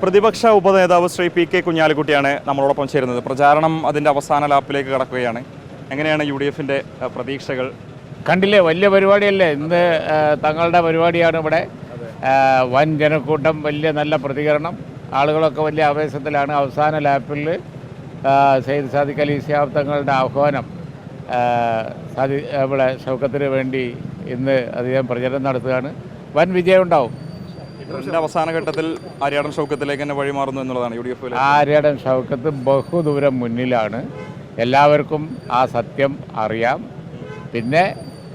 പ്രതിപക്ഷ ഉപനേതാവ് Shri P K കുഞ്ഞാലിക്കുട്ടിയാണ് നമ്മളോടൊപ്പം ചേരുന്നത്. പ്രചാരണം അതിൻ്റെ അവസാന ലാപ്പിലേക്ക് കടക്കുകയാണ്. എങ്ങനെയാണ് UDFിൻ്റെ പ്രതീക്ഷകൾ? കണ്ടില്ലേ, വലിയ പരിപാടിയല്ലേ ഇന്ന്. തങ്ങളുടെ പരിപാടിയാണ് ഇവിടെ. വൻ ജനക്കൂട്ടം, വലിയ നല്ല പ്രതികരണം, ആളുകളൊക്കെ വലിയ ആവേശത്തിലാണ്. അവസാന ലാപ്പിൽ സെയ്ദ് സാദിഖ് അലി ശിഹാബ് തങ്ങളുടെ ആഹ്വാനം ഇവിടെ ഷൗക്കത്തിന് വേണ്ടി ഇന്ന് അധികം പ്രചരണം നടത്തുകയാണ്. വൻ വിജയം ഉണ്ടാവും. ഇതിൻ്റെ അവസാന ഘട്ടത്തിൽ ആര്യാടൻ ഷൗക്കത്തിലേക്ക് തന്നെ വഴിമാറുന്നു എന്നുള്ളതാണ് UDF. ആര്യാടൻ ഷൗക്കത്ത് ബഹുദൂരം മുന്നിലാണ്. എല്ലാവർക്കും ആ സത്യം അറിയാം. പിന്നെ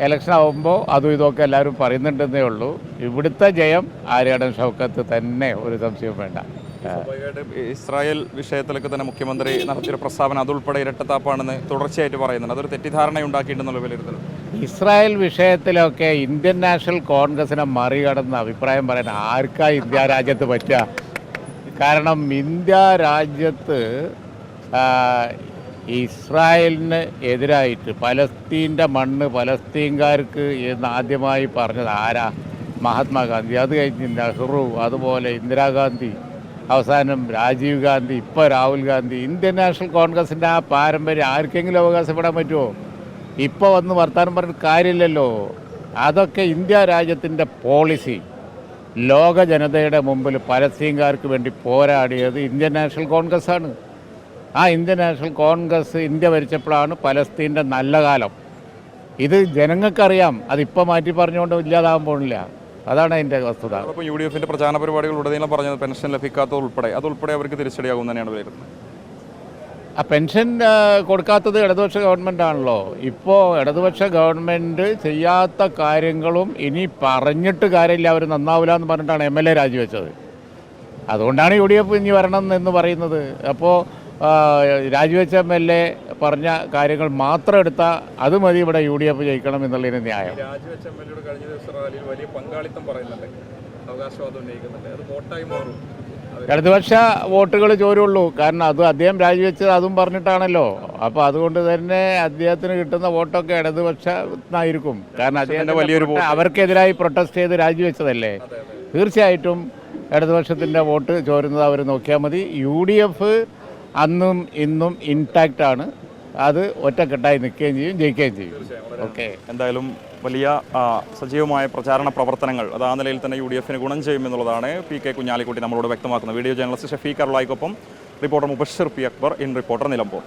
ഇലക്ഷൻ ആകുമ്പോൾ അതും ഇതൊക്കെ എല്ലാവരും പറയുന്നുണ്ടെന്നേ ഉള്ളൂ. ഇവിടുത്തെ ജയം ആര്യാടൻ ഷൗക്കത്ത് തന്നെ, ഒരു സംശയവും വേണ്ട. ഇസ്രായേൽ വിഷയത്തിലൊക്കെ തന്നെ മുഖ്യമന്ത്രി നടത്തിയൊരു പ്രസ്താവന അതുൾപ്പെടെ ഇരട്ടത്താപ്പാണെന്ന് തുടർച്ചയായിട്ട് പറയുന്നുണ്ട്. അതൊരു തെറ്റിദ്ധാരണ ഉണ്ടാക്കിയിട്ടുണ്ടെന്നുള്ള വിലയിരുത്തൽ. ഇസ്രായേൽ വിഷയത്തിലൊക്കെ ഇന്ത്യൻ നാഷണൽ കോൺഗ്രസിനെ മറികടന്ന് അഭിപ്രായം പറയാൻ ആർക്കാ ഇന്ത്യ രാജ്യത്ത് പറ്റുക? കാരണം ഇന്ത്യ രാജ്യത്ത് ഇസ്രായേലിന് എതിരായിട്ട് പലസ്തീൻ്റെ മണ്ണ് പലസ്തീൻകാർക്ക് എന്ന് ആദ്യമായി പറഞ്ഞത് ആരാ? മഹാത്മാഗാന്ധി. അത് കഴിഞ്ഞ് നെഹ്റു, അതുപോലെ ഇന്ദിരാഗാന്ധി, അവസാനം രാജീവ് ഗാന്ധി, ഇപ്പോൾ രാഹുൽ ഗാന്ധി. ഇന്ത്യൻ നാഷണൽ കോൺഗ്രസിൻ്റെ ആ പാരമ്പര്യം ആർക്കെങ്കിലും അവകാശപ്പെടാൻ പറ്റുമോ? ഇപ്പോൾ വന്ന് വർത്തമാനം പറഞ്ഞിട്ട് കാര്യമില്ലല്ലോ. അതൊക്കെ ഇന്ത്യ രാജ്യത്തിൻ്റെ പോളിസി. ലോക ജനതയുടെ മുമ്പിൽ പലസ്തീൻകാർക്ക് വേണ്ടി പോരാടിയത് ഇന്ത്യൻ നാഷണൽ കോൺഗ്രസ്സാണ്. ആ ഇന്ത്യൻ നാഷണൽ കോൺഗ്രസ് ഇന്ത്യ ഭരിച്ചപ്പോഴാണ് പലസ്തീൻ്റെ നല്ല കാലം. ഇത് ജനങ്ങൾക്കറിയാം. അതിപ്പോൾ മാറ്റി പറഞ്ഞുകൊണ്ട് ഇല്ലാതാകാൻ പോകുന്നില്ല. അതാണ് അതിൻ്റെ വസ്തുത. അപ്പോൾ UDFിൻ്റെ പ്രചാരണ പരിപാടികൾ ഉടനീളം പറഞ്ഞത് പെൻഷൻ ലഭിക്കാത്തത് അതുൾപ്പെടെ അവർക്ക് തിരിച്ചടിയാകും തന്നെയാണ് വിലയിരുത്തുന്നത്. ആ പെൻഷൻ കൊടുക്കാത്തത് ഇടതുപക്ഷ ഗവൺമെൻറ്റാണല്ലോ. ഇപ്പോൾ ഇടതുപക്ഷ ഗവൺമെൻറ് ചെയ്യാത്ത കാര്യങ്ങളും ഇനി പറഞ്ഞിട്ട് കാര്യമില്ല, അവർ നന്നാവില്ല എന്ന് പറഞ്ഞിട്ടാണ് MLA രാജിവെച്ചത്. അതുകൊണ്ടാണ് UDF ഇനി വരണം എന്ന് പറയുന്നത്. അപ്പോൾ രാജിവെച്ച MLA പറഞ്ഞ കാര്യങ്ങൾ മാത്രം എടുത്താൽ അത് മതി ഇവിടെ UDF ജയിക്കണം എന്നുള്ളതിന് ന്യായം. ഇടതുപക്ഷ വോട്ടുകൾ ചോരുള്ളൂ. കാരണം അത് അദ്ദേഹം രാജിവെച്ചത് അതും പറഞ്ഞിട്ടാണല്ലോ. അപ്പോൾ അതുകൊണ്ട് തന്നെ അദ്ദേഹത്തിന് കിട്ടുന്ന വോട്ടൊക്കെ ഇടതുപക്ഷമായിരിക്കും. കാരണം അദ്ദേഹം അവർക്കെതിരായി പ്രൊട്ടസ്റ്റ് ചെയ്ത് രാജിവെച്ചതല്ലേ. തീർച്ചയായിട്ടും ഇടതുപക്ഷത്തിൻ്റെ വോട്ട് ചോരുന്നത് അവർ നോക്കിയാൽ മതി. UDF അന്നും ഇന്നും ഇൻടാക്റ്റാണ്. അത് ഒറ്റക്കെട്ടായി നിൽക്കുകയും ചെയ്യും, ജയിക്കുകയും ചെയ്യും. ഓക്കെ, എന്തായാലും വലിയ സജീവമായ പ്രചാരണ പ്രവർത്തനങ്ങൾ അത് ആ നിലയിൽ തന്നെ UDFന് ഗുണം ചെയ്യുമെന്നുള്ളതാണ് പി കെ കുഞ്ഞാലിക്കുട്ടി നമ്മളോട് വ്യക്തമാക്കുന്നത്. വീഡിയോ ജേർണലിസ്റ്റ് ഷഫീഖ് അറുളായിക്കൊപ്പം reporter Mubashir P Akbar, in reporter Nilambur.